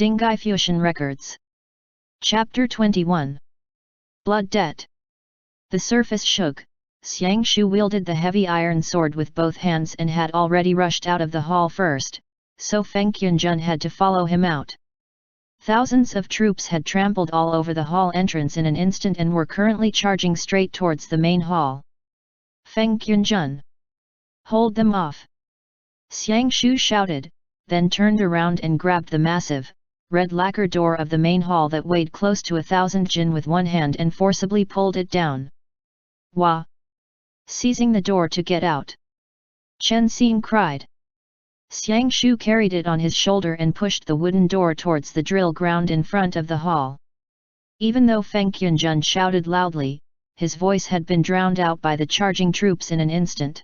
Dinghai Fusheng Records. Chapter 21. Blood Debt. The surface shook. Xiang Shu wielded the heavy iron sword with both hands and had already rushed out of the hall first, so Feng Qianjun had to follow him out. Thousands of troops had trampled all over the hall entrance in an instant and were currently charging straight towards the main hall. Feng Qianjun, hold them off! Xiang Shu shouted, then turned around and grabbed the massive, red lacquer door of the main hall that weighed close to 1,000 jin with one hand and forcibly pulled it down. Wah! Seizing the door to get out. Chen Xing cried. Xiang Shu carried it on his shoulder and pushed the wooden door towards the drill ground in front of the hall. Even though Feng Qianjun shouted loudly, his voice had been drowned out by the charging troops in an instant.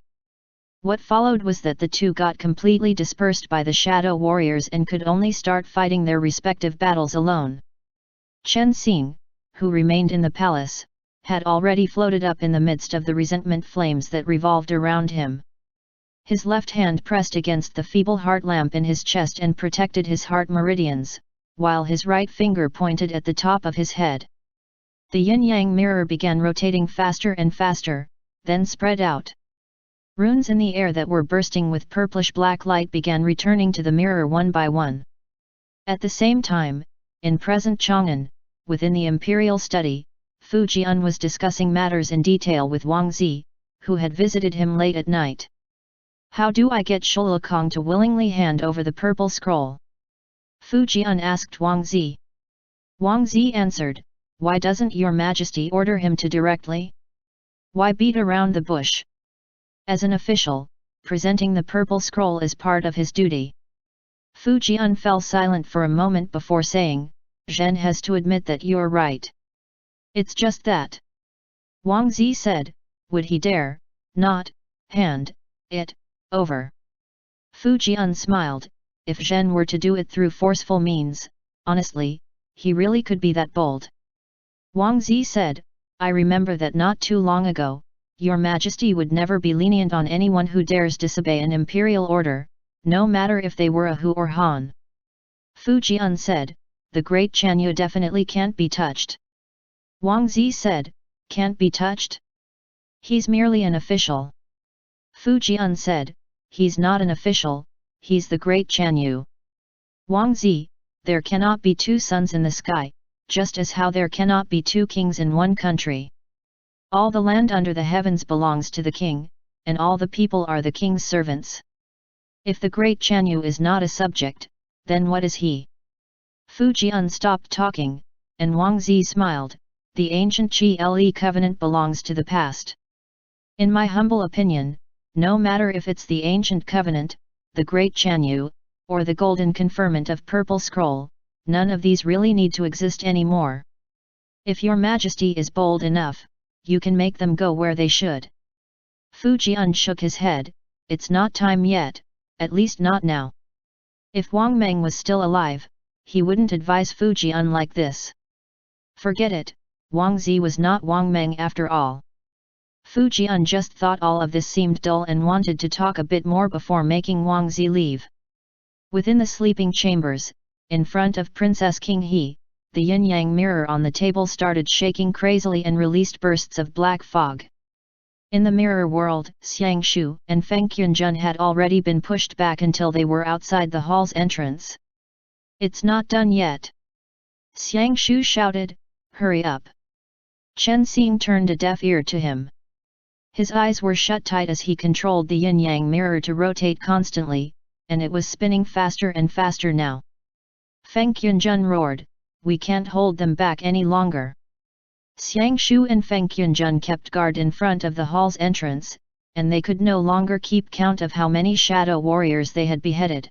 What followed was that the two got completely dispersed by the shadow warriors and could only start fighting their respective battles alone. Chen Xing, who remained in the palace, had already floated up in the midst of the resentment flames that revolved around him. His left hand pressed against the feeble heart lamp in his chest and protected his heart meridians, while his right finger pointed at the top of his head. The yin-yang mirror began rotating faster and faster, then spread out. Runes in the air that were bursting with purplish-black light began returning to the mirror one by one. At the same time, in present Changan, within the imperial study, Fu Jian was discussing matters in detail with Wang Zi, who had visited him late at night. How do I get Shulakong to willingly hand over the purple scroll? Fu Jian asked Wang Zi. Wang Zi answered, why doesn't your majesty order him to directly? Why beat around the bush? As an official, presenting the purple scroll is part of his duty. Fu Jian fell silent for a moment before saying, Zhen has to admit that you're right. It's just that. Wang Zi said, would he dare, not, hand, it, over? Fu Jian smiled, if Zhen were to do it through forceful means, honestly, he really could be that bold. Wang Zi said, I remember that not too long ago, Your Majesty would never be lenient on anyone who dares disobey an imperial order, no matter if they were a Hu or Han. Fu Jian said, the great Chanyu definitely can't be touched. Wang Zi said, can't be touched? He's merely an official. Fu Jian said, he's not an official, he's the great Chanyu. Wang Zi, there cannot be two suns in the sky, just as how there cannot be two kings in one country. All the land under the heavens belongs to the king, and all the people are the king's servants. If the great Chanyu is not a subject, then what is he? Fu Jian stopped talking, and Wang Zi smiled, the ancient Qi Le covenant belongs to the past. In my humble opinion, no matter if it's the ancient covenant, the great Chanyu, or the golden conferment of purple scroll, none of these really need to exist anymore. If your majesty is bold enough, you can make them go where they should. Fu Jian shook his head, it's not time yet, at least not now. If Wang Meng was still alive, he wouldn't advise Fu Jian like this. Forget it, Wang Zi was not Wang Meng after all. Fu Jian just thought all of this seemed dull and wanted to talk a bit more before making Wang Zi leave. Within the sleeping chambers, in front of Princess King He, the yin-yang mirror on the table started shaking crazily and released bursts of black fog. In the mirror world, Xiang Shu and Feng Qianjun had already been pushed back until they were outside the hall's entrance. It's not done yet. Xiang Shu shouted, hurry up. Chen Xing turned a deaf ear to him. His eyes were shut tight as he controlled the yin-yang mirror to rotate constantly, and it was spinning faster and faster now. Feng Qianjun roared, we can't hold them back any longer. Xiang Shu and Feng Qianjun kept guard in front of the hall's entrance, and they could no longer keep count of how many shadow warriors they had beheaded.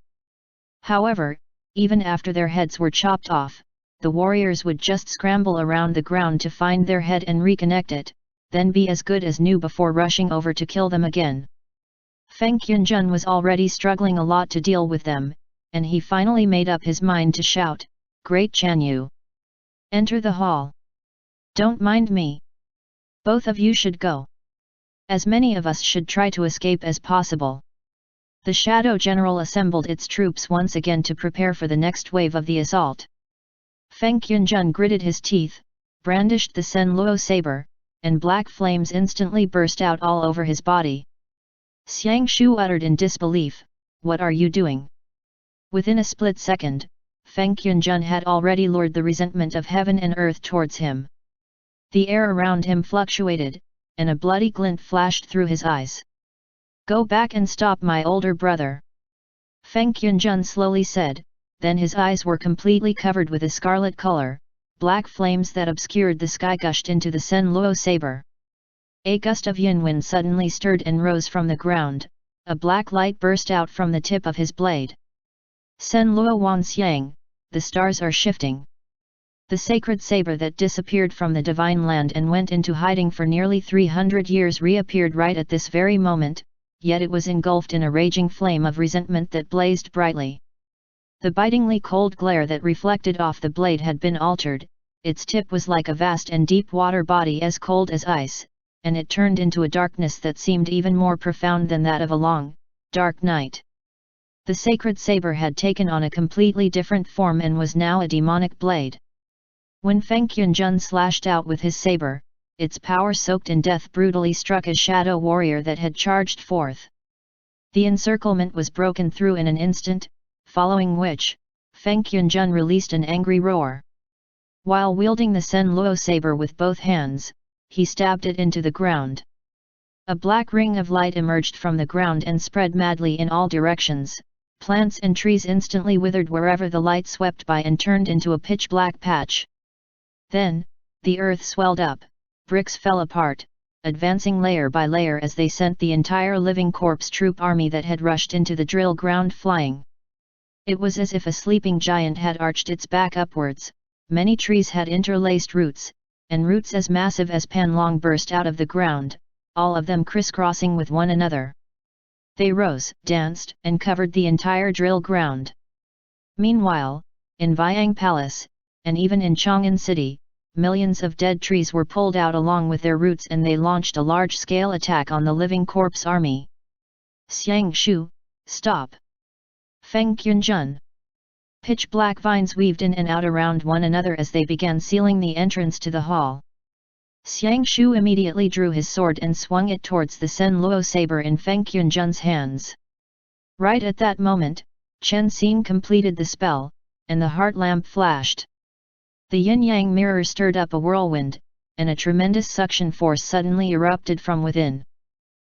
However, even after their heads were chopped off, the warriors would just scramble around the ground to find their head and reconnect it, then be as good as new before rushing over to kill them again. Feng Qianjun was already struggling a lot to deal with them, and he finally made up his mind to shout, Great Chanyu! Enter the hall! Don't mind me! Both of you should go. As many of us should try to escape as possible. The Shadow General assembled its troops once again to prepare for the next wave of the assault. Feng Qianjun gritted his teeth, brandished the Sen Luo saber, and black flames instantly burst out all over his body. Xiang Shu uttered in disbelief, "What are you doing?" Within a split second, Feng Qianjun had already lured the resentment of heaven and earth towards him. The air around him fluctuated, and a bloody glint flashed through his eyes. "Go back and stop my older brother," Feng Qianjun slowly said, then his eyes were completely covered with a scarlet color, black flames that obscured the sky gushed into the Sen Luo saber. A gust of yin wind suddenly stirred and rose from the ground, a black light burst out from the tip of his blade. "Sen Luo Wan Xiang, the stars are shifting." The sacred saber that disappeared from the divine land and went into hiding for nearly 300 years reappeared right at this very moment, yet it was engulfed in a raging flame of resentment that blazed brightly. The bitingly cold glare that reflected off the blade had been altered, its tip was like a vast and deep water body as cold as ice, and it turned into a darkness that seemed even more profound than that of a long, dark night. The sacred saber had taken on a completely different form and was now a demonic blade. When Feng Qianjun slashed out with his saber, its power soaked in death brutally struck a shadow warrior that had charged forth. The encirclement was broken through in an instant, following which, Feng Qianjun released an angry roar. While wielding the Sen Luo saber with both hands, he stabbed it into the ground. A black ring of light emerged from the ground and spread madly in all directions. Plants and trees instantly withered wherever the light swept by and turned into a pitch-black patch. Then, the earth swelled up, bricks fell apart, advancing layer by layer as they sent the entire living corpse troop army that had rushed into the drill ground flying. It was as if a sleeping giant had arched its back upwards, many trees had interlaced roots, and roots as massive as Panlong burst out of the ground, all of them crisscrossing with one another. They rose, danced, and covered the entire drill ground. Meanwhile, in Viang Palace, and even in Changan City, millions of dead trees were pulled out along with their roots and they launched a large-scale attack on the living corpse army. "Xiang Shu, stop!" Feng Qianjun. Pitch-black vines weaved in and out around one another as they began sealing the entrance to the hall. Xiang Shu immediately drew his sword and swung it towards the Sen Luo saber in Feng Qianjun's hands. Right at that moment, Chen Xin completed the spell, and the heart lamp flashed. The yin-yang mirror stirred up a whirlwind, and a tremendous suction force suddenly erupted from within.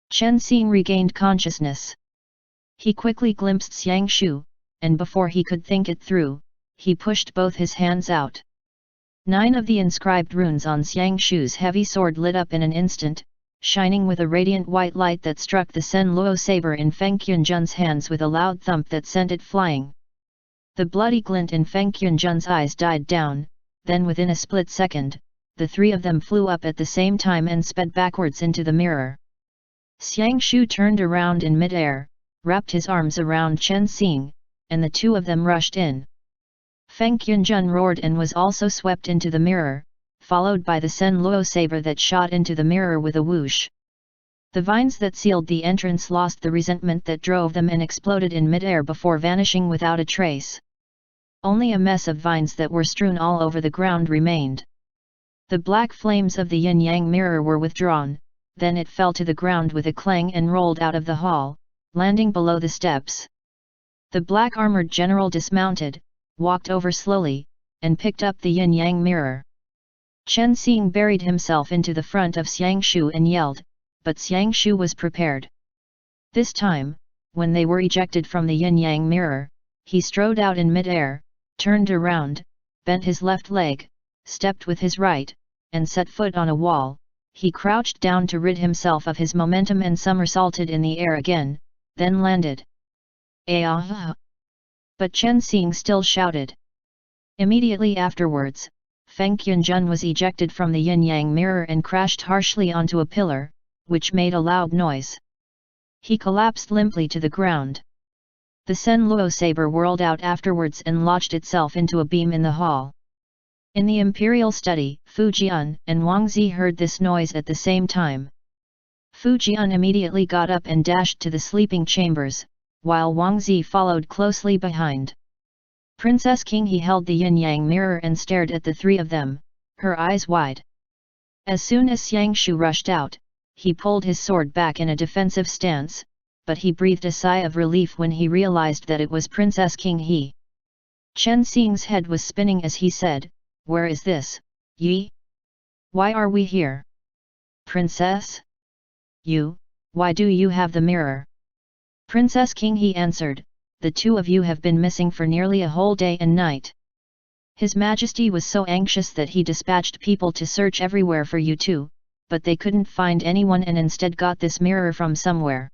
Chen Xin regained consciousness. He quickly glimpsed Xiang Shu, and before he could think it through, he pushed both his hands out. 9 of the inscribed runes on Xiang Shu's heavy sword lit up in an instant, shining with a radiant white light that struck the Sen Luo saber in Feng Qianjun's hands with a loud thump that sent it flying. The bloody glint in Feng Qianjun's eyes died down, then within a split second, the 3 of them flew up at the same time and sped backwards into the mirror. Xiang Shu turned around in mid-air, wrapped his arms around Chen Xin, and the 2 of them rushed in. Feng Qianjun roared and was also swept into the mirror, followed by the Sen Luo saber that shot into the mirror with a whoosh. The vines that sealed the entrance lost the resentment that drove them and exploded in mid-air before vanishing without a trace. Only a mess of vines that were strewn all over the ground remained. The black flames of the yin-yang mirror were withdrawn, then it fell to the ground with a clang and rolled out of the hall, landing below the steps. The black-armored general dismounted, walked over slowly, and picked up the yin-yang mirror. Chen Xin buried himself into the front of Xiang Shu and yelled, but Xiang Shu was prepared. This time, when they were ejected from the yin-yang mirror, he strode out in mid-air, turned around, bent his left leg, stepped with his right, and set foot on a wall. He crouched down to rid himself of his momentum and somersaulted in the air again, then landed. "Ah!" But Chen Xin still shouted. Immediately afterwards, Feng Qianjun was ejected from the yin-yang mirror and crashed harshly onto a pillar, which made a loud noise. He collapsed limply to the ground. The Sen Luo saber whirled out afterwards and lodged itself into a beam in the hall. In the imperial study, Fu Jian and Wang Zi heard this noise at the same time. Fu Jian immediately got up and dashed to the sleeping chambers, while Wang Zi followed closely behind. Princess King He held the yin-yang mirror and stared at the three of them, her eyes wide. As soon as Xiang Shu rushed out, he pulled his sword back in a defensive stance, but he breathed a sigh of relief when he realized that it was Princess King He. Chen Xing's head was spinning as he said, "Where is this, Yi? Why are we here? Princess? Why do you have the mirror?" Princess King He answered, "The two of you have been missing for nearly a whole day and night. His Majesty was so anxious that he dispatched people to search everywhere for you two, but they couldn't find anyone and instead got this mirror from somewhere."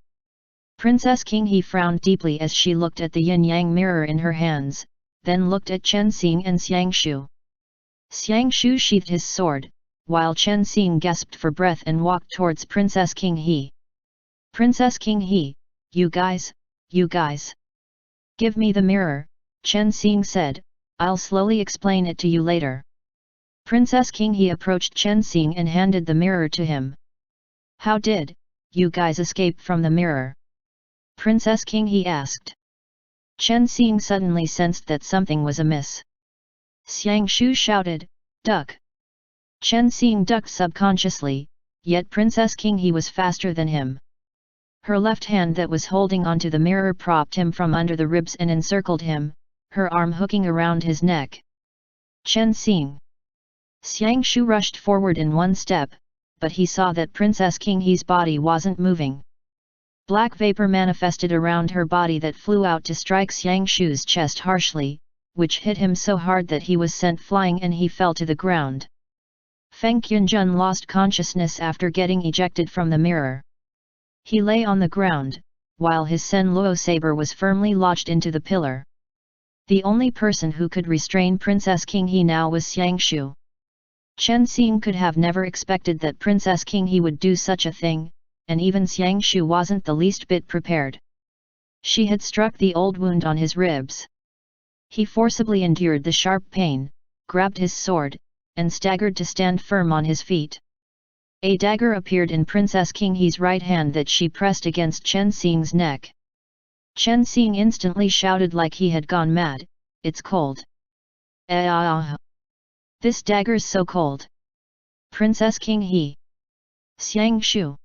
Princess King He frowned deeply as she looked at the yin-yang mirror in her hands, then looked at Chen Xing and Xiang Shu. Xiang Shu sheathed his sword, while Chen Xing gasped for breath and walked towards Princess King He. "Princess King He, you guys. Give me the mirror," Chen Xing said, "I'll slowly explain it to you later." Princess King He approached Chen Xing and handed the mirror to him. "How did you guys escape from the mirror?" Princess King He asked. Chen Xing suddenly sensed that something was amiss. Xiang Shu shouted, "Duck!" Chen Xing ducked subconsciously, yet Princess King He was faster than him. Her left hand that was holding onto the mirror propped him from under the ribs and encircled him, her arm hooking around his neck. "Chen Xing!" Xiang Shu rushed forward in one step, but he saw that Princess King He's body wasn't moving. Black vapor manifested around her body that flew out to strike Xiang Shu's chest harshly, which hit him so hard that he was sent flying and he fell to the ground. Feng Qinjun lost consciousness after getting ejected from the mirror. He lay on the ground, while his Sen Luo saber was firmly lodged into the pillar. The only person who could restrain Princess King He now was Xiang Shu. Chen Xing could have never expected that Princess King He would do such a thing, and even Xiang Shu wasn't the least bit prepared. She had struck the old wound on his ribs. He forcibly endured the sharp pain, grabbed his sword, and staggered to stand firm on his feet. A dagger appeared in Princess King He's right hand that she pressed against Chen Xing's neck. Chen Xing instantly shouted like he had gone mad, "It's cold! Ah! This dagger's so cold! Princess King He! Xiang Shu!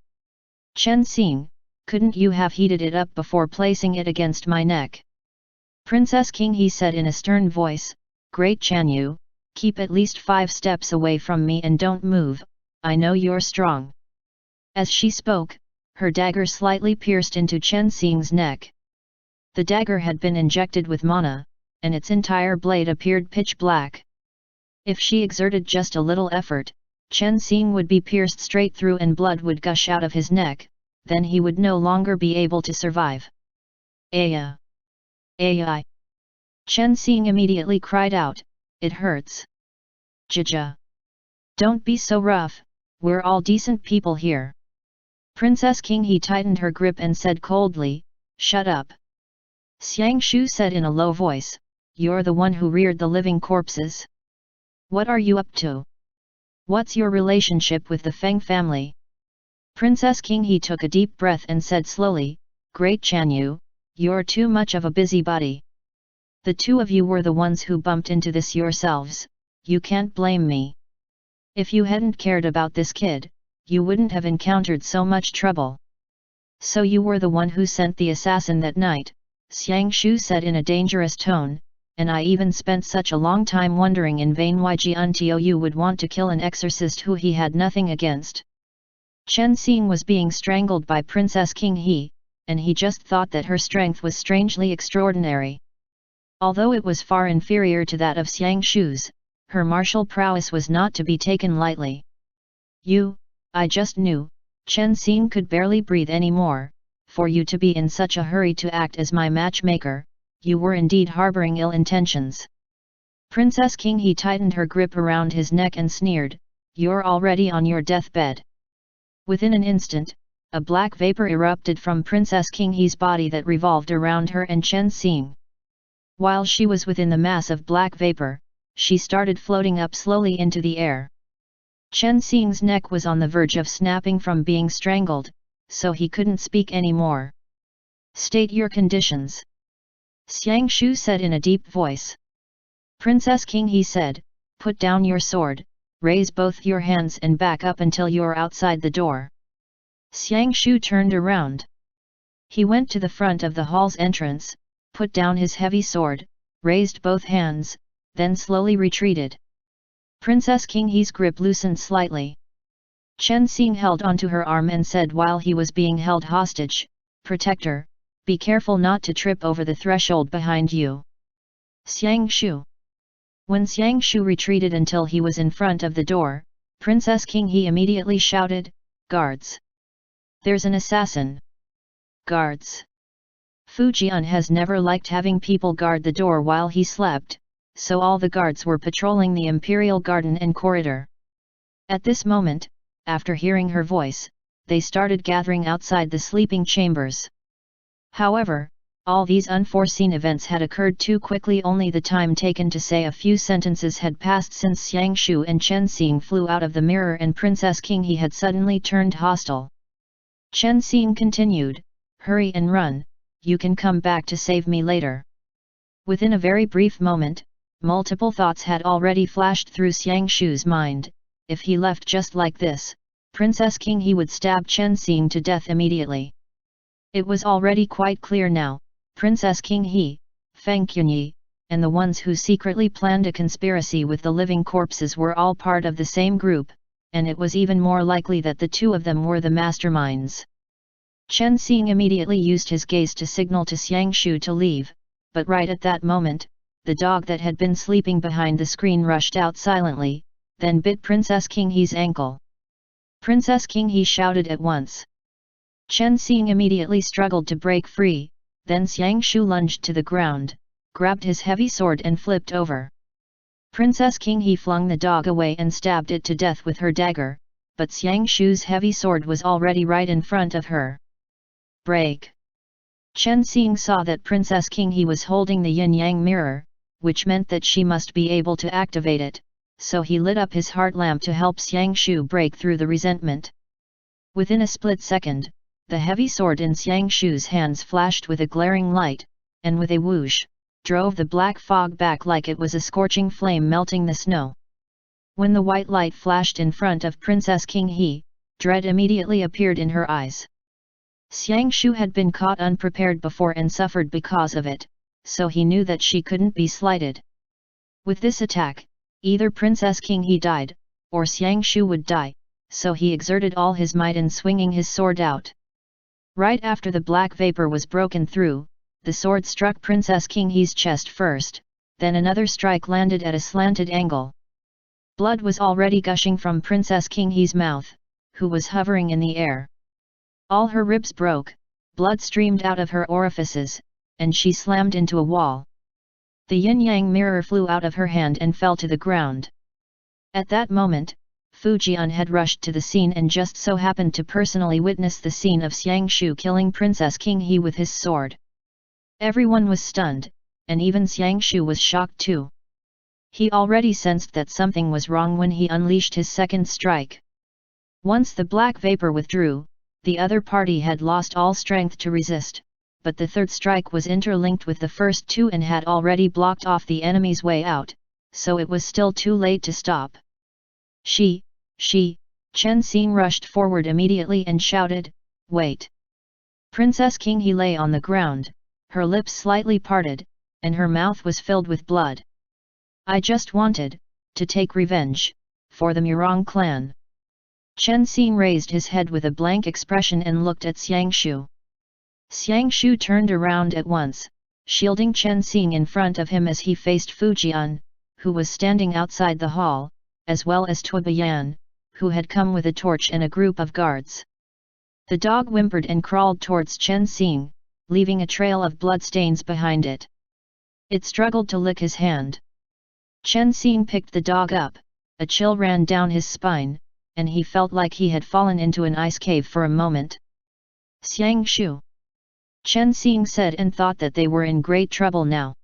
Chen Xing, couldn't you have heated it up before placing it against my neck?" Princess King He said in a stern voice, "Great Chanyu, keep at least 5 steps away from me and don't move, I know you're strong." As she spoke, her dagger slightly pierced into Chen Xing's neck. The dagger had been injected with mana, and its entire blade appeared pitch black. If she exerted just a little effort, Chen Xing would be pierced straight through and blood would gush out of his neck, then he would no longer be able to survive. "Aya! Ai!" Chen Xing immediately cried out, "It hurts! Jaja! Don't be so rough, we're all decent people here." Princess King He tightened her grip and said coldly, "Shut up." Xiang Shu said in a low voice, "You're the one who reared the living corpses. What are you up to? What's your relationship with the Feng family?" Princess King He took a deep breath and said slowly, "Great Chanyu, you're too much of a busybody. The two of you were the ones who bumped into this yourselves, you can't blame me. If you hadn't cared about this kid, you wouldn't have encountered so much trouble. So you were the one who sent the assassin that night," Xiang Shu said in a dangerous tone, "and I even spent such a long time wondering in vain why Jiantou would want to kill an exorcist who he had nothing against." Chen Xing was being strangled by Princess King He, and he just thought that her strength was strangely extraordinary. Although it was far inferior to that of Xiang Shu's, her martial prowess was not to be taken lightly. I just knew," Chen Xing could barely breathe anymore, "for you to be in such a hurry to act as my matchmaker, you were indeed harboring ill intentions." Princess King He tightened her grip around his neck and sneered, "You're already on your deathbed." Within an instant, a black vapor erupted from Princess King He's body that revolved around her and Chen Xing. While she was within the mass of black vapor, she started floating up slowly into the air. Chen Xing's neck was on the verge of snapping from being strangled, so he couldn't speak anymore. State your conditions. Xiang Shu said in a deep voice. Princess King He said, put down your sword, raise both your hands and back up until you're outside the door. Xiang Shu turned around. He went to the front of the hall's entrance, put down his heavy sword, raised both hands, then slowly retreated. Princess King He's grip loosened slightly. Chen Xing held onto her arm and said while he was being held hostage, Protector, be careful not to trip over the threshold behind you. Xiang Shu. When Xiang Shu retreated until he was in front of the door, Princess King He immediately shouted, Guards! There's an assassin! Guards! Fu Jian has never liked having people guard the door while he slept, so all the guards were patrolling the imperial garden and corridor. At this moment, after hearing her voice, they started gathering outside the sleeping chambers. However, all these unforeseen events had occurred too quickly. Only the time taken to say a few sentences had passed since Xiang Shu and Chen Xing flew out of the mirror and Princess King He had suddenly turned hostile. Chen Xing continued, hurry and run, you can come back to save me later. Within a very brief moment, multiple thoughts had already flashed through Xiang Shu's mind. If he left just like this, Princess King He would stab Chen Xing to death immediately. It was already quite clear now, Princess King He, Fei Tian Ye, and the ones who secretly planned a conspiracy with the living corpses were all part of the same group, and it was even more likely that the two of them were the masterminds. Chen Xing immediately used his gaze to signal to Xiang Shu to leave, but right at that moment, the dog that had been sleeping behind the screen rushed out silently, then bit Princess King He's ankle. Princess King He shouted at once. Chen Xing immediately struggled to break free, then Xiang Shu lunged to the ground, grabbed his heavy sword and flipped over. Princess King He flung the dog away and stabbed it to death with her dagger, but Xiang Shu's heavy sword was already right in front of her. Break! Chen Xing saw that Princess King He was holding the yin-yang mirror, which meant that she must be able to activate it, so he lit up his heart lamp to help Xiang Shu break through the resentment. Within a split second, the heavy sword in Xiang Shu's hands flashed with a glaring light, and with a whoosh, drove the black fog back like it was a scorching flame melting the snow. When the white light flashed in front of Princess King He, dread immediately appeared in her eyes. Xiang Shu had been caught unprepared before and suffered because of it, so he knew that she couldn't be slighted. With this attack, either Princess King He died, or Xiang Shu would die, so he exerted all his might in swinging his sword out. Right after the black vapor was broken through, the sword struck Princess King He's chest first, then another strike landed at a slanted angle. Blood was already gushing from Princess King He's mouth, who was hovering in the air. All her ribs broke, blood streamed out of her orifices, and she slammed into a wall. The yin-yang mirror flew out of her hand and fell to the ground. At that moment, Fu Jian had rushed to the scene and just so happened to personally witness the scene of Xiang Shu killing Princess King He with his sword. Everyone was stunned, and even Xiang Shu was shocked too. He already sensed that something was wrong when he unleashed his second strike. Once the black vapor withdrew, the other party had lost all strength to resist, but the third strike was interlinked with the first two and had already blocked off the enemy's way out, so it was still too late to stop. Chen Xing rushed forward immediately and shouted, wait! Princess King He lay on the ground, her lips slightly parted, and her mouth was filled with blood. I just wanted to take revenge for the Murong clan. Chen Xing raised his head with a blank expression and looked at Xiang Shu. Xiang Shu turned around at once, shielding Chen Xing in front of him as he faced Fu Jian, who was standing outside the hall, as well as Tui Bayan, who had come with a torch and a group of guards. The dog whimpered and crawled towards Chen Xing, leaving a trail of bloodstains behind it. It struggled to lick his hand. Chen Xing picked the dog up, a chill ran down his spine, and he felt like he had fallen into an ice cave for a moment. Xiang Shu! Chen Xing said and thought that they were in great trouble now.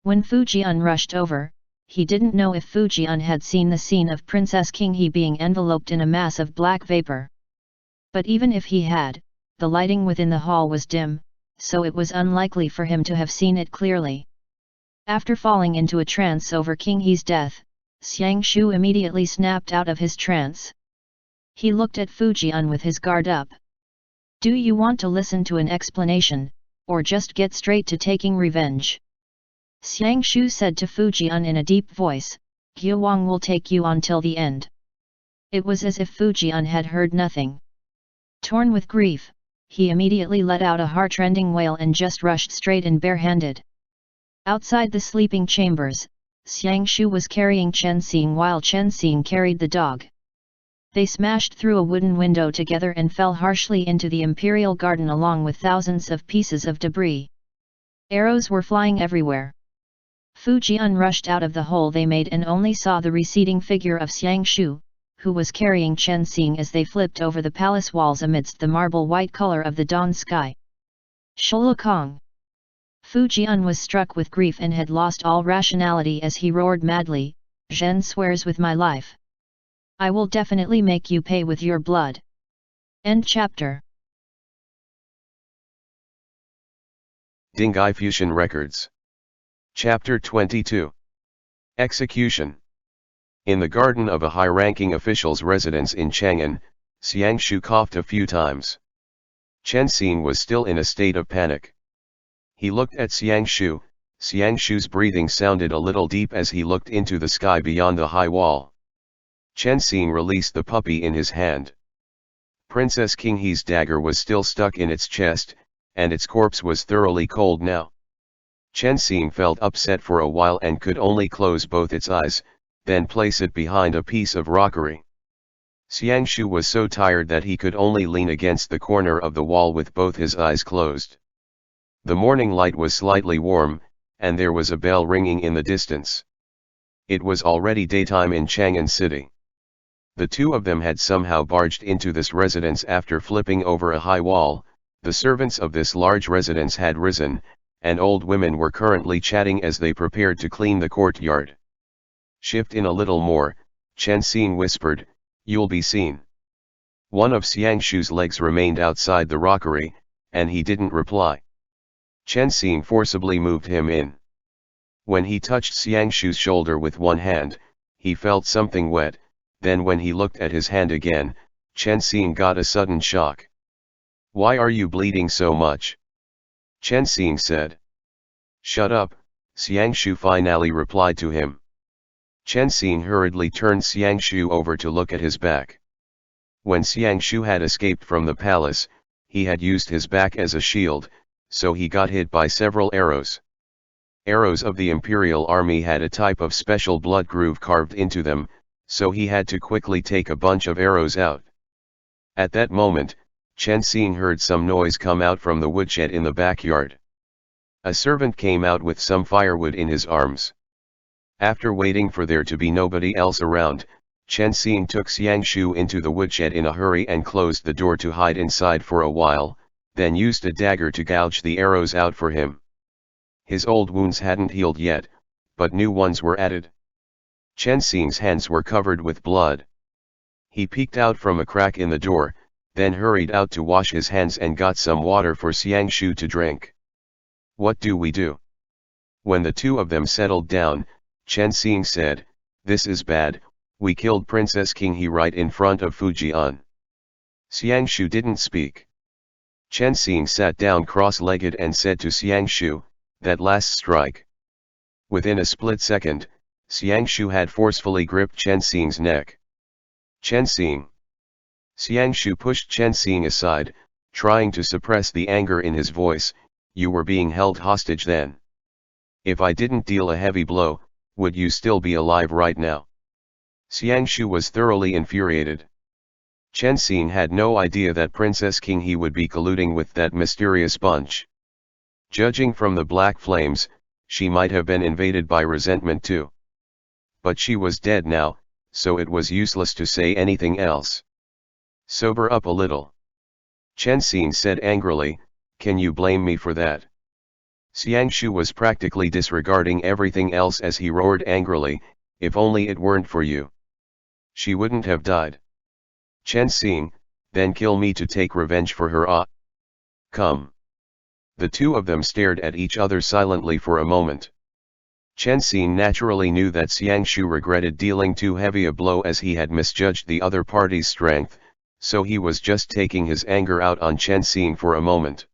When Fu Jian rushed over, he didn't know if Fu Jian had seen the scene of Princess King He being enveloped in a mass of black vapor. But even if he had, the lighting within the hall was dim, so it was unlikely for him to have seen it clearly. After falling into a trance over King He's death, Xiang Shu immediately snapped out of his trance. He looked at Fujian with his guard up. Do you want to listen to an explanation, or just get straight to taking revenge? Xiang Shu said to Fujian in a deep voice, Gu Wang will take you on till the end. It was as if Fujian had heard nothing. Torn with grief, he immediately let out a heart-rending wail and just rushed straight in barehanded. Outside the sleeping chambers, Xiang Shu was carrying Chen Xing while Chen Xing carried the dog. They smashed through a wooden window together and fell harshly into the imperial garden along with thousands of pieces of debris. Arrows were flying everywhere. Fujian rushed out of the hole they made and only saw the receding figure of Xiang Shu, who was carrying Chen Xing as they flipped over the palace walls amidst the marble white color of the dawn sky. Sholokong! Fujian was struck with grief and had lost all rationality as he roared madly, Zhen swears with my life. I will definitely make you pay with your blood. End chapter. Dinghai Fusheng Records. Chapter 22. Execution. In the garden of a high-ranking official's residence in Changan, Xiang Shu coughed a few times. Chen Xing was still in a state of panic. He looked at Xiang Shu. Xiang Shu's breathing sounded a little deep as he looked into the sky beyond the high wall. Chen Xing released the puppy in his hand. Princess King He's dagger was still stuck in its chest, and its corpse was thoroughly cold now. Chen Xing felt upset for a while and could only close both its eyes, then place it behind a piece of rockery. Xiang Shu was so tired that he could only lean against the corner of the wall with both his eyes closed. The morning light was slightly warm, and there was a bell ringing in the distance. It was already daytime in Changan City. The two of them had somehow barged into this residence after flipping over a high wall. The servants of this large residence had risen, and old women were currently chatting as they prepared to clean the courtyard. Shift in a little more, Chen Xing whispered, you'll be seen. One of Xiang Shu's legs remained outside the rockery, and he didn't reply. Chen Xing forcibly moved him in. When he touched Xiang Shu's shoulder with one hand, he felt something wet, then when he looked at his hand again, Chen Xing got a sudden shock. Why are you bleeding so much? Chen Xing said. Shut up, Xiang Shu finally replied to him. Chen Xing hurriedly turned Xiang Shu over to look at his back. When Xiang Shu had escaped from the palace, he had used his back as a shield, so he got hit by several arrows. Arrows of the Imperial Army had a type of special blood groove carved into them, so he had to quickly take a bunch of arrows out. At that moment, Chen Xing heard some noise come out from the woodshed in the backyard. A servant came out with some firewood in his arms. After waiting for there to be nobody else around, Chen Xing took Xiang Shu into the woodshed in a hurry and closed the door to hide inside for a while, then used a dagger to gouge the arrows out for him. His old wounds hadn't healed yet, but new ones were added. Chen Xing's hands were covered with blood. He peeked out from a crack in the door, then hurried out to wash his hands and got some water for Xiang Shu to drink. What do we do? When the two of them settled down, Chen Xing said, this is bad, we killed Princess King He right in front of Fujian. Xiang Shu didn't speak. Chen Xing sat down cross-legged and said to Xiang Shu, that last strike. Within a split second, Xiang Shu had forcefully gripped Chen Xing's neck. Chen Xing. Xiang Shu pushed Chen Xing aside, trying to suppress the anger in his voice, you were being held hostage then. If I didn't deal a heavy blow, would you still be alive right now? Xiang Shu was thoroughly infuriated. Chen Xing had no idea that Princess King He would be colluding with that mysterious bunch. Judging from the black flames, she might have been invaded by resentment too. But she was dead now, so it was useless to say anything else. Sober up a little. Chen Xing said angrily, can you blame me for that? Xiang Shu was practically disregarding everything else as he roared angrily, if only it weren't for you. She wouldn't have died. Chen Xing, then kill me to take revenge for her. Come. The two of them stared at each other silently for a moment. Chen Xing naturally knew that Xiang Shu regretted dealing too heavy a blow as he had misjudged the other party's strength, so he was just taking his anger out on Chen Xing for a moment.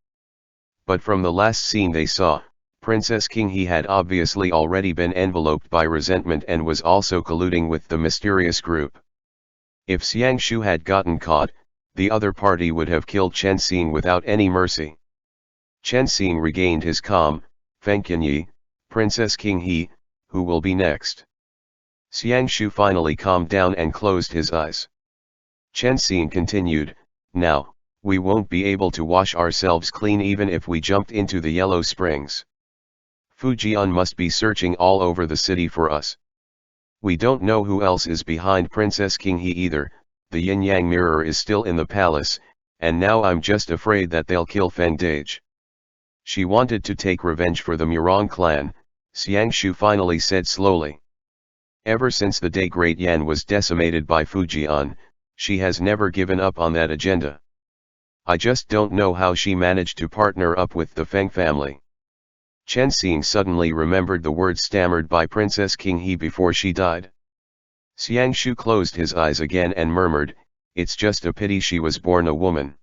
But from the last scene they saw, Princess King He had obviously already been enveloped by resentment and was also colluding with the mysterious group. If Xiang Shu had gotten caught, the other party would have killed Chen Xing without any mercy. Chen Xing regained his calm. Fei Tian Ye, Princess King He, who will be next? Xiang Shu finally calmed down and closed his eyes. Chen Xing continued, now, we won't be able to wash ourselves clean even if we jumped into the yellow springs. Fujian must be searching all over the city for us. We don't know who else is behind Princess King He either. The yin-yang mirror is still in the palace, and now I'm just afraid that they'll kill Feng Dage. She wanted to take revenge for the Murong clan, Xiang Shu finally said slowly. Ever since the day Great Yan was decimated by Fujian, she has never given up on that agenda. I just don't know how she managed to partner up with the Feng family. Chen Xing suddenly remembered the words stammered by Princess King He before she died. Xiang Shu closed his eyes again and murmured, it's just a pity she was born a woman.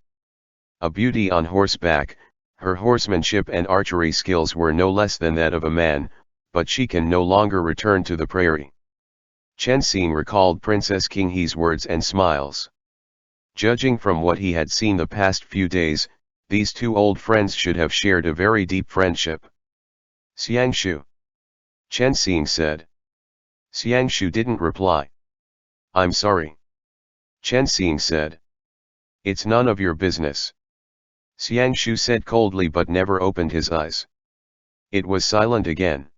A beauty on horseback, her horsemanship and archery skills were no less than that of a man, but she can no longer return to the prairie. Chen Xing recalled Princess King He's words and smiles. Judging from what he had seen the past few days, these two old friends should have shared a very deep friendship. Xiang Shu, Chen Xing said. Xiang Shu didn't reply. I'm sorry, Chen Xing said. It's none of your business, Xiang Shu said coldly but never opened his eyes. It was silent again.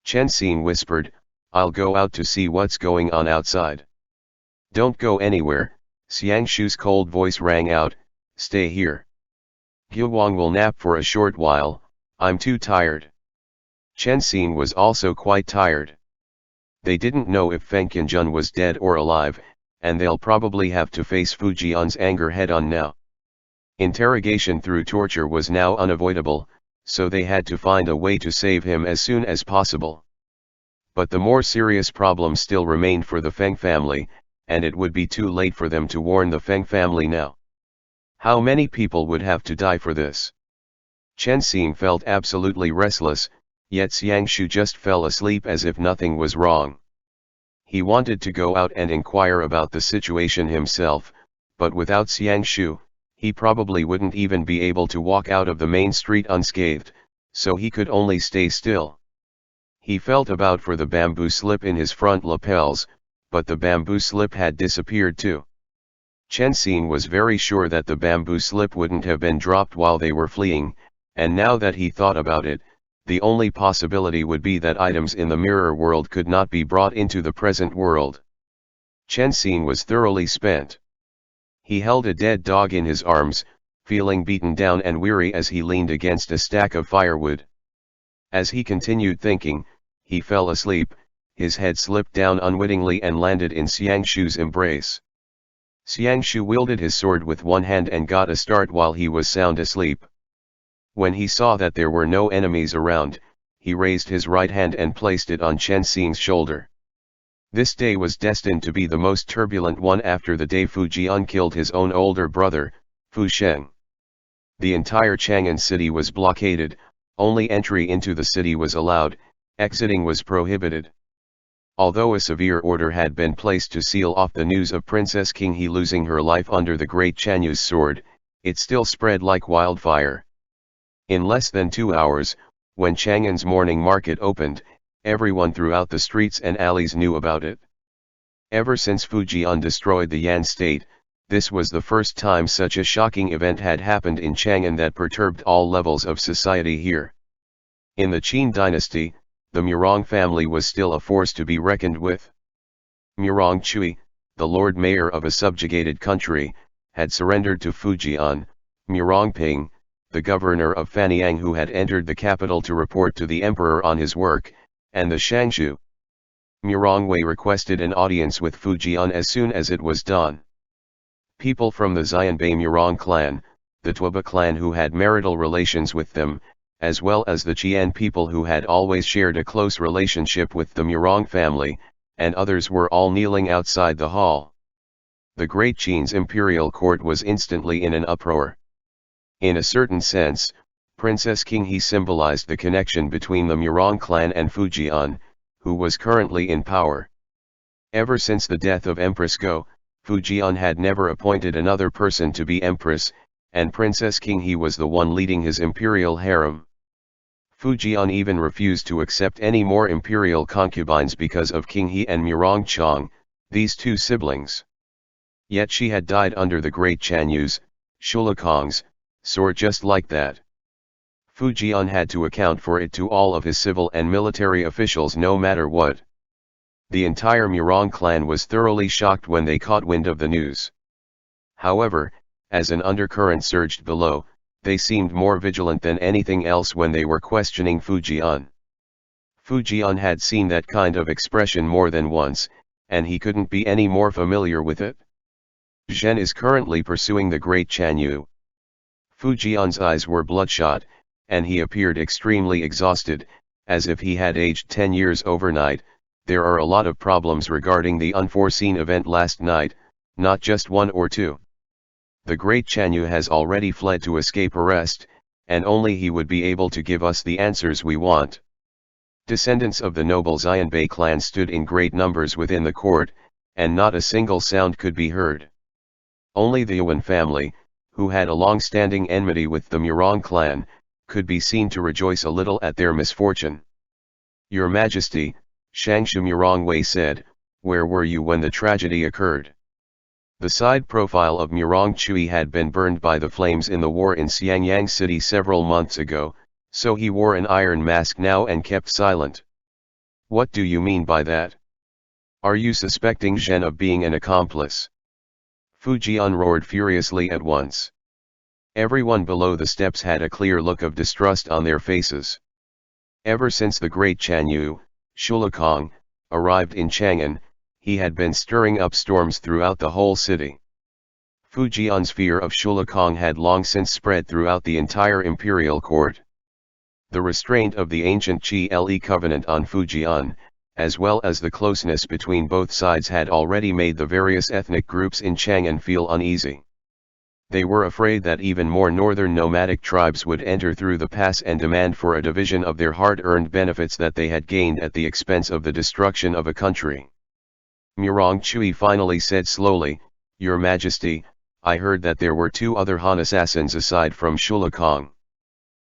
Chen Xing whispered, I'll go out to see what's going on outside. Don't go anywhere, Xiang Shu's cold voice rang out, stay here. Huang will nap for a short while, I'm too tired. Chen Xing was also quite tired. They didn't know if Feng Qianjun was dead or alive, and they'll probably have to face Fujian's anger head-on now. Interrogation through torture was now unavoidable, so they had to find a way to save him as soon as possible. But the more serious problem still remained for the Feng family, and it would be too late for them to warn the Feng family now. How many people would have to die for this? Chen Xing felt absolutely restless, yet Xiang Shu just fell asleep as if nothing was wrong. He wanted to go out and inquire about the situation himself, but without Xiang Shu, he probably wouldn't even be able to walk out of the main street unscathed, so he could only stay still. He felt about for the bamboo slip in his front lapels, but the bamboo slip had disappeared too. Chen Xing was very sure that the bamboo slip wouldn't have been dropped while they were fleeing, and now that he thought about it, the only possibility would be that items in the mirror world could not be brought into the present world. Chen Xing was thoroughly spent. He held a dead dog in his arms, feeling beaten down and weary as he leaned against a stack of firewood. As he continued thinking, he fell asleep, his head slipped down unwittingly and landed in Xiang Shu's embrace. Xiang Shu wielded his sword with one hand and got a start while he was sound asleep. When he saw that there were no enemies around, he raised his right hand and placed it on Chen Xing's shoulder. This day was destined to be the most turbulent one after the day Fujian killed his own older brother, Fusheng. The entire Changan city was blockaded, only entry into the city was allowed, exiting was prohibited. Although a severe order had been placed to seal off the news of Princess King He losing her life under the Great Chanyu's sword, it still spread like wildfire. In less than 2 hours, when Changan's morning market opened, everyone throughout the streets and alleys knew about it. Ever since Fujian destroyed the Yan state, this was the first time such a shocking event had happened in Changan that perturbed all levels of society here. In the Qin dynasty, the Murong family was still a force to be reckoned with. Murong Chui, the Lord Mayor of a subjugated country, had surrendered to Fujian. Murong Ping, the governor of Fanyang who had entered the capital to report to the emperor on his work, and the Shangshu. Murong Wei requested an audience with Fujian as soon as it was done. People from the Xianbei Murong clan, the Tuoba clan who had marital relations with them, as well as the Qian people who had always shared a close relationship with the Murong family, and others were all kneeling outside the hall. The great Qin's imperial court was instantly in an uproar. In a certain sense, Princess Dinghai symbolized the connection between the Murong clan and Fujian, who was currently in power. Ever since the death of Empress Go, Fujian had never appointed another person to be empress, and Princess Dinghai was the one leading his imperial harem. Fujian even refused to accept any more imperial concubines because of Dinghai and Murong Chang, these two siblings. Yet she had died under the great Chanyu's, Shulakong's, sword just like that. Fujian had to account for it to all of his civil and military officials no matter what. The entire Murong clan was thoroughly shocked when they caught wind of the news. However, as an undercurrent surged below, they seemed more vigilant than anything else when they were questioning Fujian. Fujian had seen that kind of expression more than once, and he couldn't be any more familiar with it. Zhen is currently pursuing the great Chanyu. Fujian's eyes were bloodshot, and he appeared extremely exhausted, as if he had aged 10 years overnight. There are a lot of problems regarding the unforeseen event last night, not just one or two. The great Chanyu has already fled to escape arrest, and only he would be able to give us the answers we want. Descendants of the noble Xianbei clan stood in great numbers within the court, and not a single sound could be heard. Only the Yuan family, who had a long-standing enmity with the Murong clan, could be seen to rejoice a little at their misfortune. "Your Majesty," Shangshu Murong Wei said, "where were you when the tragedy occurred?" The side profile of Murong Chui had been burned by the flames in the war in Xiangyang City several months ago, so he wore an iron mask now and kept silent. "What do you mean by that? Are you suspecting Zhen of being an accomplice?" Fujian roared furiously at once. Everyone below the steps had a clear look of distrust on their faces. Ever since the great Chanyu, Shulakong, arrived in Changan, he had been stirring up storms throughout the whole city. Fujian's fear of Shulakong had long since spread throughout the entire imperial court. The restraint of the ancient Qi covenant on Fujian, as well as the closeness between both sides, had already made the various ethnic groups in Changan feel uneasy. They were afraid that even more northern nomadic tribes would enter through the pass and demand for a division of their hard-earned benefits that they had gained at the expense of the destruction of a country. Murong Chui finally said slowly, "Your Majesty, I heard that there were 2 other Han assassins aside from Shulakong.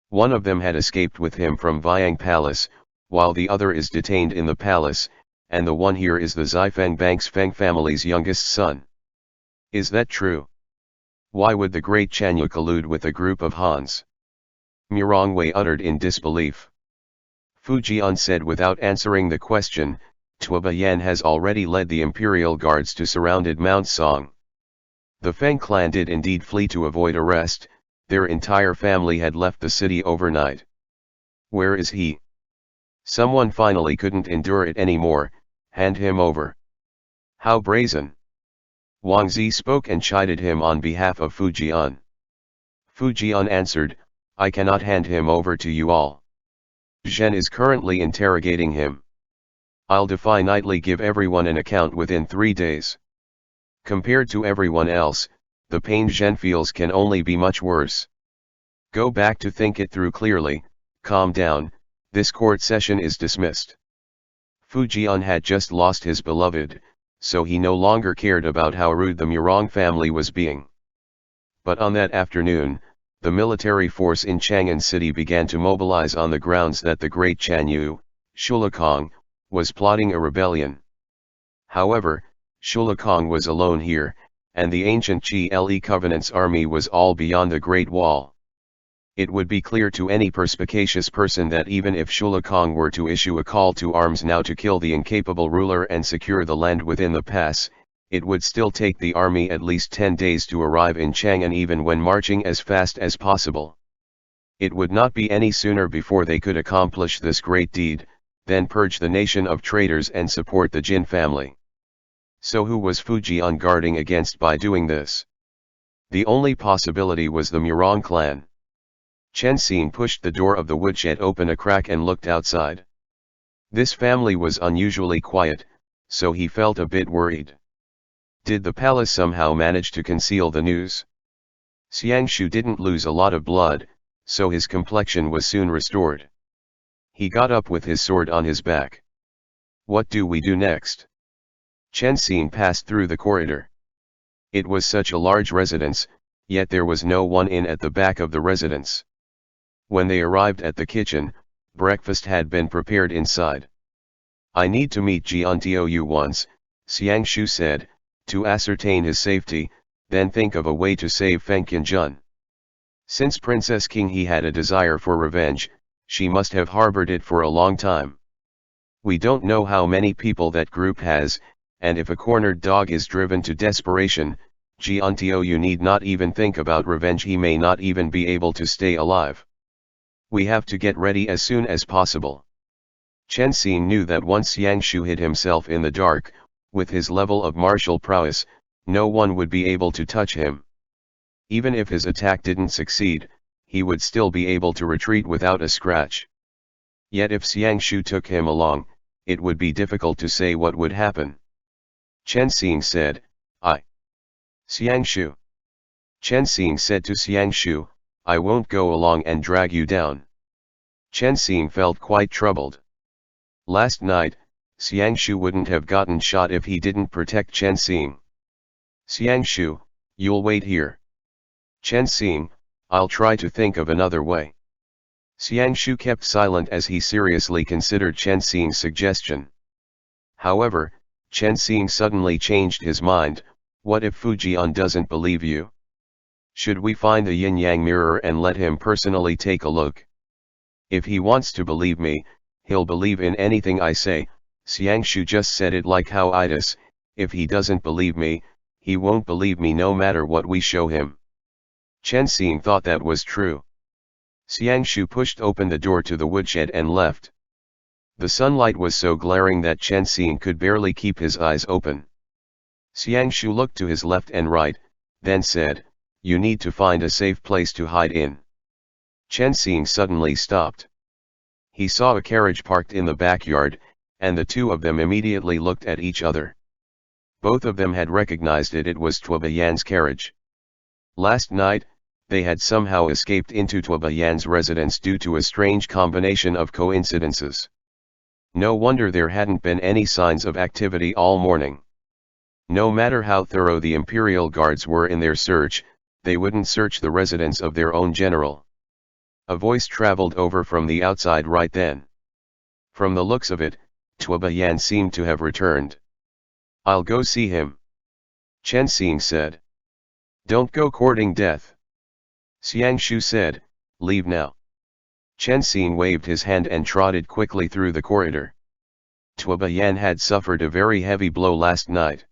One of them had escaped with him from Viang Palace, while the other is detained in the palace, and the one here is the Xifeng Bank's Feng family's youngest son. Is that true? Why would the great Chanyu collude with a group of Hans?" Murong Wei uttered in disbelief. Fujian said without answering the question, "Tuoba Yan has already led the imperial guards to surrounded Mount Song. The Feng clan did indeed flee to avoid arrest, their entire family had left the city overnight. Where is he? Someone finally couldn't endure it anymore, hand him over." "How brazen!" Wang Zi spoke and chided him on behalf of Fujian. Fujian answered, "I cannot hand him over to you all. Zhen is currently interrogating him. I'll definitely give everyone an account within 3 days. Compared to everyone else, the pain Zhen feels can only be much worse. Go back to think it through clearly, calm down, this court session is dismissed." Fujian had just lost his beloved, so he no longer cared about how rude the Murong family was being. But on that afternoon, the military force in Changan City began to mobilize on the grounds that the great Chanyu, Shulakong, was plotting a rebellion. However, Shulakong was alone here, and the ancient Qi Covenant's army was all beyond the Great Wall. It would be clear to any perspicacious person that even if Shulakong were to issue a call to arms now to kill the incapable ruler and secure the land within the pass, it would still take the army at least 10 days to arrive in Changan even when marching as fast as possible. It would not be any sooner before they could accomplish this great deed, then purge the nation of traitors and support the Jin family. So who was Fujian guarding against by doing this? The only possibility was the Murong clan. Chen Xing pushed the door of the woodshed open a crack and looked outside. This family was unusually quiet, so he felt a bit worried. Did the palace somehow manage to conceal the news? Xiangshu didn't lose a lot of blood, so his complexion was soon restored. He got up with his sword on his back. What do we do next? Chen Xing passed through the corridor. It was such a large residence, yet there was no one in at the back of the residence. When they arrived at the kitchen, breakfast had been prepared inside. I need to meet Jiantou once, Xiangshu said, to ascertain his safety, then think of a way to save Feng Qianjun. Since Princess King he had a desire for revenge, she must have harbored it for a long time. We don't know how many people that group has, and if a cornered dog is driven to desperation, Jiantou need not even think about revenge, he may not even be able to stay alive. We have to get ready as soon as possible. Chen Xing knew that once Xiangshu hid himself in the dark, with his level of martial prowess, no one would be able to touch him. Even if his attack didn't succeed, he would still be able to retreat without a scratch. Yet if Xiangshu took him along, it would be difficult to say what would happen. Chen Xing said, Xiangshu. Chen Xing said to Xiangshu, I won't go along and drag you down. Chen Xing felt quite troubled. Last night, Xiangshu wouldn't have gotten shot if he didn't protect Chen Xing. Xiangshu, you'll wait here. Chen Xing, I'll try to think of another way. Xiangshu kept silent as he seriously considered Chen Xing's suggestion. However, Chen Xing suddenly changed his mind. What if Fujian doesn't believe you? Should we find the yin-yang mirror and let him personally take a look? If he wants to believe me, he'll believe in anything I say. Xiangshu just said it like how itis, if he doesn't believe me, he won't believe me no matter what we show him. Chen Xing thought that was true. Xiangshu pushed open the door to the woodshed and left. The sunlight was so glaring that Chen Xing could barely keep his eyes open. Xiangshu looked to his left and right, then said, You need to find a safe place to hide in. Chen Xing suddenly stopped. He saw a carriage parked in the backyard, and the two of them immediately looked at each other. Both of them had recognized it was Tuobayan's carriage. Last night, they had somehow escaped into Tuobayan's residence due to a strange combination of coincidences. No wonder there hadn't been any signs of activity all morning. No matter how thorough the imperial guards were in their search, they wouldn't search the residence of their own general. A voice traveled over from the outside right then. From the looks of it, Tuobayan seemed to have returned. I'll go see him. Chen Xing said. Don't go courting death. Xiangshu said, Leave now. Chen Xing waved his hand and trotted quickly through the corridor. Tuobayan had suffered a very heavy blow last night.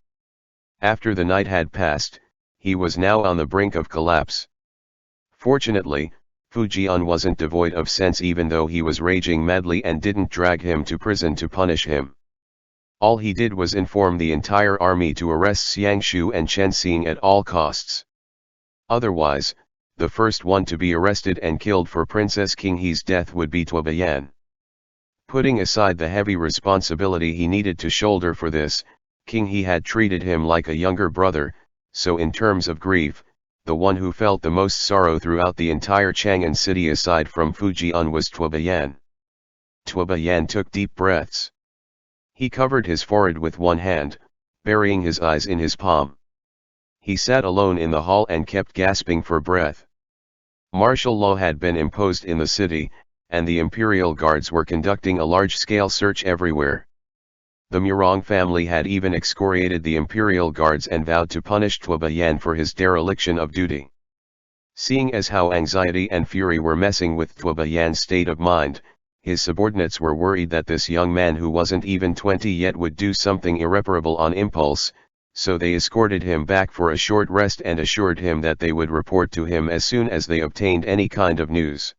After the night had passed, he was now on the brink of collapse. Fortunately, Fujian wasn't devoid of sense even though he was raging madly and didn't drag him to prison to punish him. All he did was inform the entire army to arrest Xiangshu and Chen Xing at all costs. Otherwise, the first one to be arrested and killed for Princess King He's death would be Tuobayan. Putting aside the heavy responsibility he needed to shoulder for this, King He had treated him like a younger brother, so in terms of grief, the one who felt the most sorrow throughout the entire Changan city aside from Fujian was Tuobayan. Tuobayan took deep breaths. He covered his forehead with one hand, burying his eyes in his palm. He sat alone in the hall and kept gasping for breath. Martial law had been imposed in the city, and the imperial guards were conducting a large-scale search everywhere. The Murong family had even excoriated the imperial guards and vowed to punish Tuobayan for his dereliction of duty. Seeing as how anxiety and fury were messing with Tuobayan's state of mind, his subordinates were worried that this young man who wasn't even 20 yet would do something irreparable on impulse, so they escorted him back for a short rest and assured him that they would report to him as soon as they obtained any kind of news.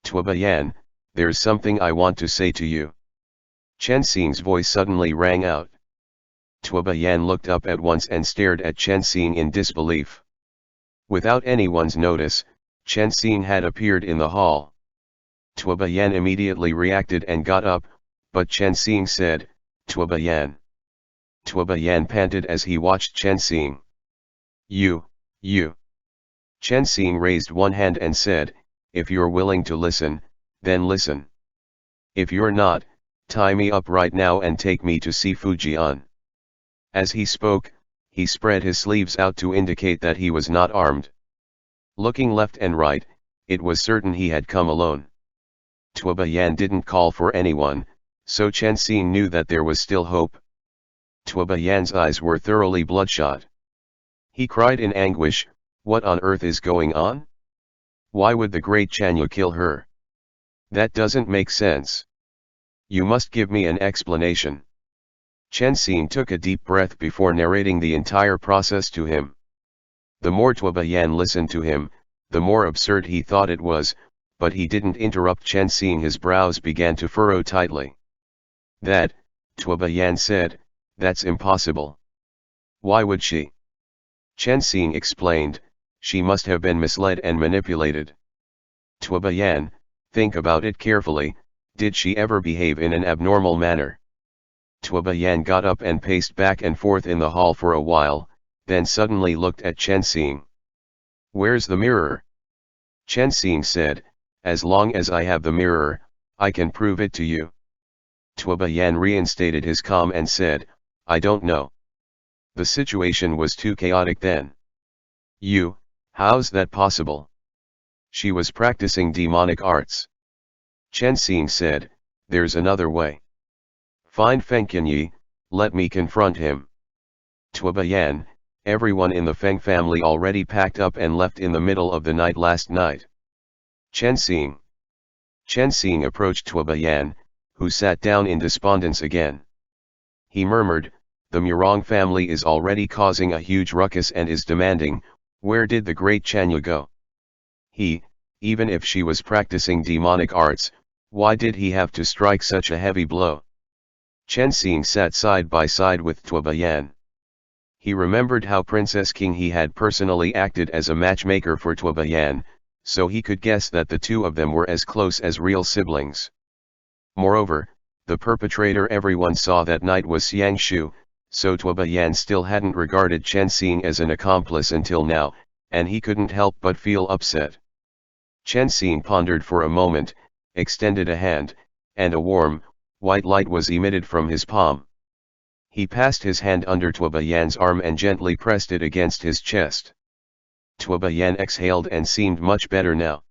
Tuobayan, there's something I want to say to you. Chen Xing's voice suddenly rang out. Tuobayan looked up at once and stared at Chen Xing in disbelief. Without anyone's notice, Chen Xing had appeared in the hall. Tuoba Yan immediately reacted and got up, but Chen Xing said, "Tuoba Yan." Tuoba Yan panted as he watched Chen Xing. You. Chen Xing raised one hand and said, "If you're willing to listen, then listen. If you're not, tie me up right now and take me to see Fujian." As he spoke, he spread his sleeves out to indicate that he was not armed. Looking left and right, it was certain he had come alone. Tuoba Yan didn't call for anyone, so Chen Xing knew that there was still hope. Tuoba Yan's eyes were thoroughly bloodshot. He cried in anguish, "What on earth is going on? Why would the great Chanyu kill her? That doesn't make sense. You must give me an explanation." Chen Xing took a deep breath before narrating the entire process to him. The more Tuoba Yan listened to him, the more absurd he thought it was, but he didn't interrupt Chen Xing. His brows began to furrow tightly. "That," Tuoba Yan said, "that's impossible." "Why would she?" Chen Xing explained, "She must have been misled and manipulated." "Tuoba Yan, think about it carefully, did she ever behave in an abnormal manner?" Tuoba Yan got up and paced back and forth in the hall for a while, then suddenly looked at Chen Xing. "Where's the mirror?" Chen Xing said, "As long as I have the mirror, I can prove it to you." Tuoba Yan reinstated his calm and said, "I don't know. The situation was too chaotic then." How's that possible?" "She was practicing demonic arts." Chen Xing said, "There's another way. Find Fei Tian Ye, let me confront him." Tuoba Yan, everyone in the Feng family already packed up and left in the middle of the night last night. Chen Xing approached Tuoba Yan, who sat down in despondence again. He murmured, "The Murong family is already causing a huge ruckus and is demanding, where did the great Chanyu go? Even if she was practicing demonic arts, why did he have to strike such a heavy blow?" Chen Xing sat side by side with Tuoba Yan. He remembered how Princess King He had personally acted as a matchmaker for Tuoba Yan, so he could guess that the two of them were as close as real siblings. Moreover, the perpetrator everyone saw that night was Xiang Shu, so Tuoba Yan still hadn't regarded Chen Xing as an accomplice until now, and he couldn't help but feel upset. Chen Xing pondered for a moment, extended a hand, and a warm, white light was emitted from his palm. He passed his hand under Tuoba Yan's arm and gently pressed it against his chest. Tuoba Yan exhaled and seemed much better now.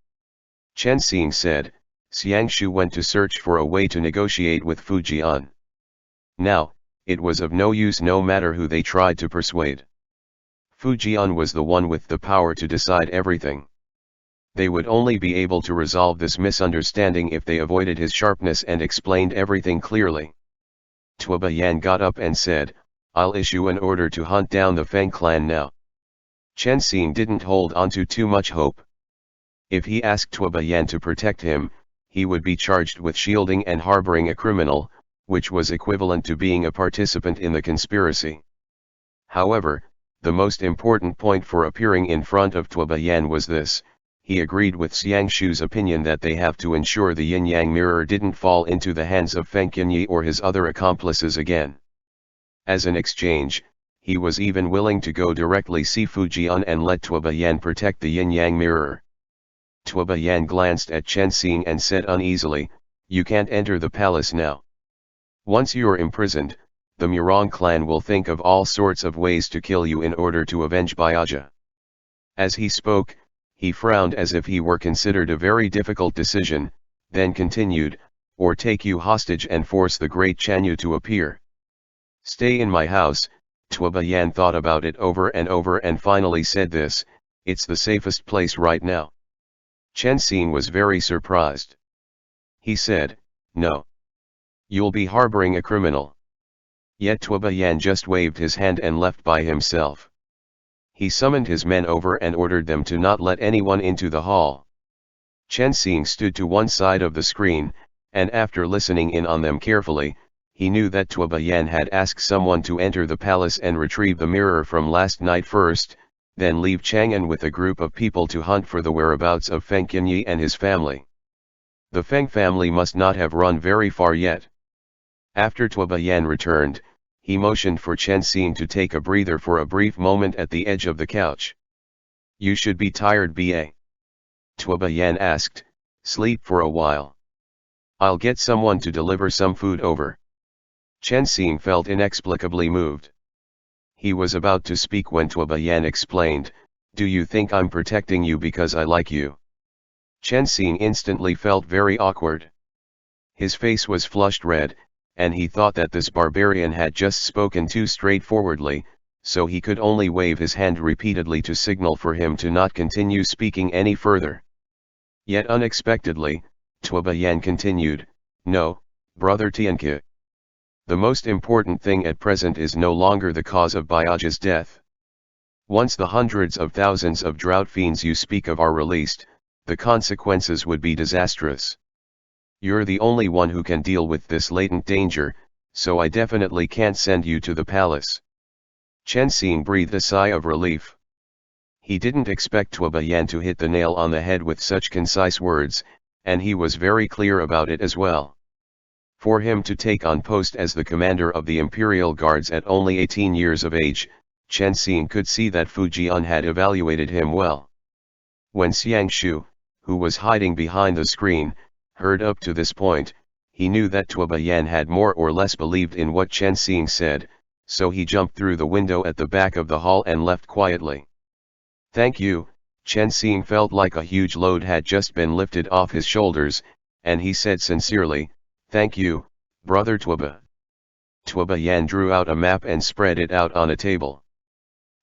Chen Xing said, "Xiang Shu went to search for a way to negotiate with Fujian. Now, it was of no use no matter who they tried to persuade. Fujian was the one with the power to decide everything. They would only be able to resolve this misunderstanding if they avoided his sharpness and explained everything clearly." Tuoba Yan got up and said, "I'll issue an order to hunt down the Feng clan now." Chen Xing didn't hold on to too much hope. If he asked Tuoba Yan to protect him, he would be charged with shielding and harboring a criminal, which was equivalent to being a participant in the conspiracy. However, the most important point for appearing in front of Tuoba Yan was this: he agreed with Xiang Shu's opinion that they have to ensure the yin-yang mirror didn't fall into the hands of Fei Tian Ye or his other accomplices again. As an exchange, he was even willing to go directly see Fujian and let Tuoba Yan protect the yin-yang mirror. Tuoba Yan glanced at Chen Xing and said uneasily, "You can't enter the palace now. Once you're imprisoned, the Murong clan will think of all sorts of ways to kill you in order to avenge Byaja." As he spoke, he frowned as if he were considered a very difficult decision, then continued, "Or take you hostage and force the great Chanyu to appear." "Stay in my house." Tuoba Yan thought about it over and finally said this, "It's the safest place right now." Chen Xing was very surprised. He said, "No. You'll be harboring a criminal." Yet Tuoba Yan just waved his hand and left by himself. He summoned his men over and ordered them to not let anyone into the hall. Chen Xing stood to one side of the screen, and after listening in on them carefully, he knew that Tuoba Yan had asked someone to enter the palace and retrieve the mirror from last night first, then leave Changan with a group of people to hunt for the whereabouts of Fei Tian Ye and his family. The Feng family must not have run very far yet. After Tuoba Yan returned, he motioned for Chen Xing to take a breather for a brief moment at the edge of the couch. "You should be tired, ba?" Tuoba Yan asked. "Sleep for a while. I'll get someone to deliver some food over." Chen Xing felt inexplicably moved. He was about to speak when Tuoba Yan explained, "Do you think I'm protecting you because I like you?" Chen Xing instantly felt very awkward. His face was flushed red, and he thought that this barbarian had just spoken too straightforwardly, so he could only wave his hand repeatedly to signal for him to not continue speaking any further. Yet unexpectedly, Tuoba Yan continued, "No, brother Tianke. The most important thing at present is no longer the cause of Baiaji's death. Once the hundreds of thousands of drought fiends you speak of are released, the consequences would be disastrous. You're the only one who can deal with this latent danger, so I definitely can't send you to the palace." Chen Xing breathed a sigh of relief. He didn't expect Tuoba Yan to hit the nail on the head with such concise words, and he was very clear about it as well. For him to take on post as the commander of the Imperial Guards at only 18 years of age, Chen Xing could see that Fu Jian had evaluated him well. When Xiang Shu, who was hiding behind the screen, heard up to this point, he knew that Tuoba Yan had more or less believed in what Chen Xing said, so he jumped through the window at the back of the hall and left quietly. "Thank you." Chen Xing felt like a huge load had just been lifted off his shoulders, and he said sincerely, "Thank you, brother Tuoba." Tuoba Yan drew out a map and spread it out on a table.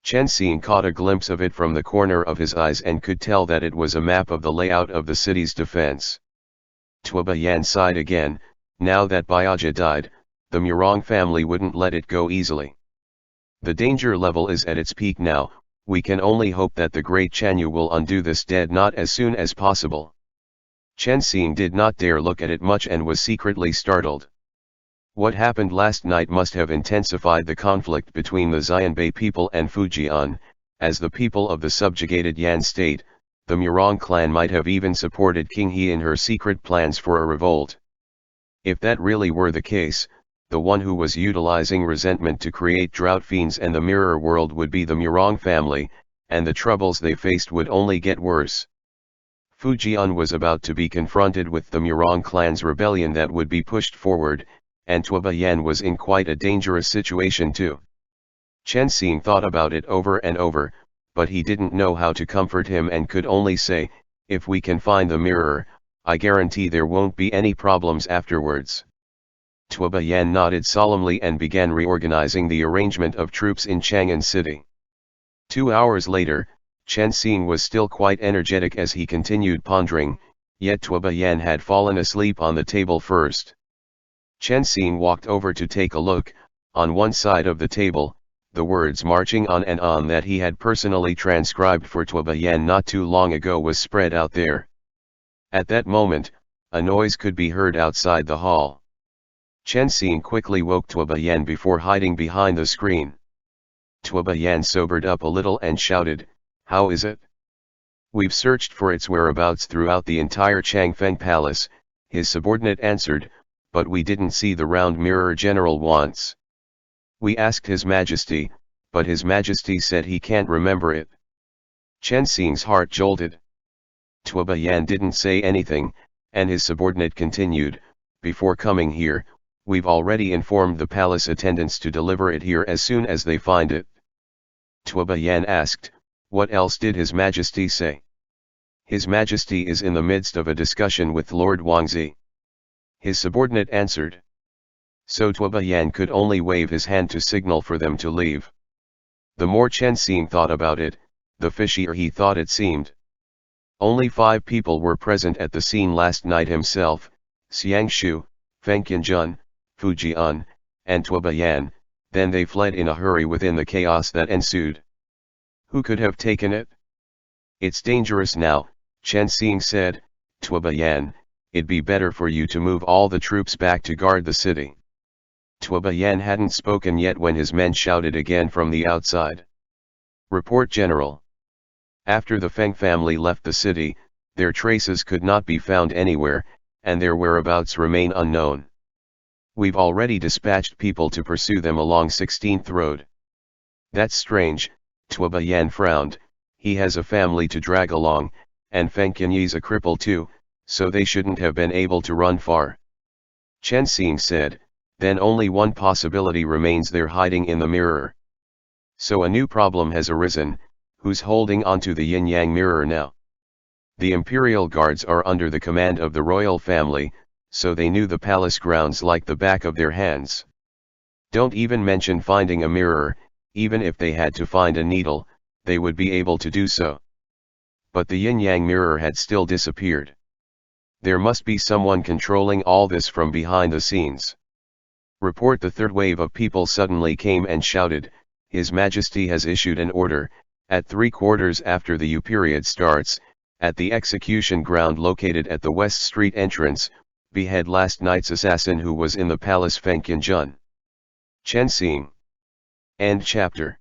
Chen Xing caught a glimpse of it from the corner of his eyes and could tell that it was a map of the layout of the city's defense. Tuoba Yan sighed again. Now that Baiaji died, the Murong family wouldn't let it go easily. The danger level is at its peak now. We can only hope that the great Chanyu will undo this dead knot as soon as possible. Chen Xing did not dare look at it much and was secretly startled. What happened last night must have intensified the conflict between the Xianbei people and Fujian. As the people of the subjugated Yan state, the Murong clan might have even supported King He in her secret plans for a revolt. If that really were the case, the one who was utilizing resentment to create drought fiends and the mirror world would be the Murong family, and the troubles they faced would only get worse. Fujian was about to be confronted with the Murong clan's rebellion that would be pushed forward, and Tuoba Yan was in quite a dangerous situation too. Chen Xing thought about it over and over, but he didn't know how to comfort him and could only say, "If we can find the mirror, I guarantee there won't be any problems afterwards." Tuoba Yan nodded solemnly and began reorganizing the arrangement of troops in Changan city. 2 hours later, Chen Xing was still quite energetic as he continued pondering, yet Tuoba Yan had fallen asleep on the table first. Chen Xing walked over to take a look. On one side of the table, the words "marching on" and "on" that he had personally transcribed for Tuoba Yan not too long ago was spread out there. At that moment, a noise could be heard outside the hall. Chen Xing quickly woke Tuoba Yan before hiding behind the screen. Tuoba Yan sobered up a little and shouted, "How is it?" "We've searched for its whereabouts throughout the entire Changfeng Palace," his subordinate answered, "but we didn't see the round mirror General wants. We asked His Majesty, but His Majesty said he can't remember it." Chen Xing's heart jolted. Tuoba Yan didn't say anything, and his subordinate continued, "Before coming here, we've already informed the palace attendants to deliver it here as soon as they find it." Tuoba Yan asked, "What else did His Majesty say?" "His Majesty is in the midst of a discussion with Lord Wangzi," his subordinate answered. So Tuoba Yan could only wave his hand to signal for them to leave. The more Chen Xing thought about it, the fishier he thought it seemed. Only 5 people were present at the scene last night: himself, Xiang Shu, Feng Qianjun, Fu Jian, and Tuoba Yan. Then they fled in a hurry within the chaos that ensued. Who could have taken it? "It's dangerous now," Chen Xing said. "Tuoba Yan, it'd be better for you to move all the troops back to guard the city." Tuoba Yan hadn't spoken yet when his men shouted again from the outside. "Report, General." After the Feng family left the city, their traces could not be found anywhere, and their whereabouts remain unknown. We've already dispatched people to pursue them along 16th Road. That's strange, Tuoba Yan frowned. He has a family to drag along, and Feng Tianye's a cripple too, so they shouldn't have been able to run far. Chen Xing said, then only one possibility remains: they're hiding in the mirror. So a new problem has arisen: who's holding onto the yin-yang mirror now? The imperial guards are under the command of the royal family, so they knew the palace grounds like the back of their hands. Don't even mention finding a mirror. Even if they had to find a needle, they would be able to do so. But the yin-yang mirror had still disappeared. There must be someone controlling all this from behind the scenes. Report. The third wave of people suddenly came and shouted, His Majesty has issued an order, at 3/4 after the period starts, at the execution ground located at the West Street entrance, behead last night's assassin who was in the palace Feng Tianjun. Chen Xing. End chapter.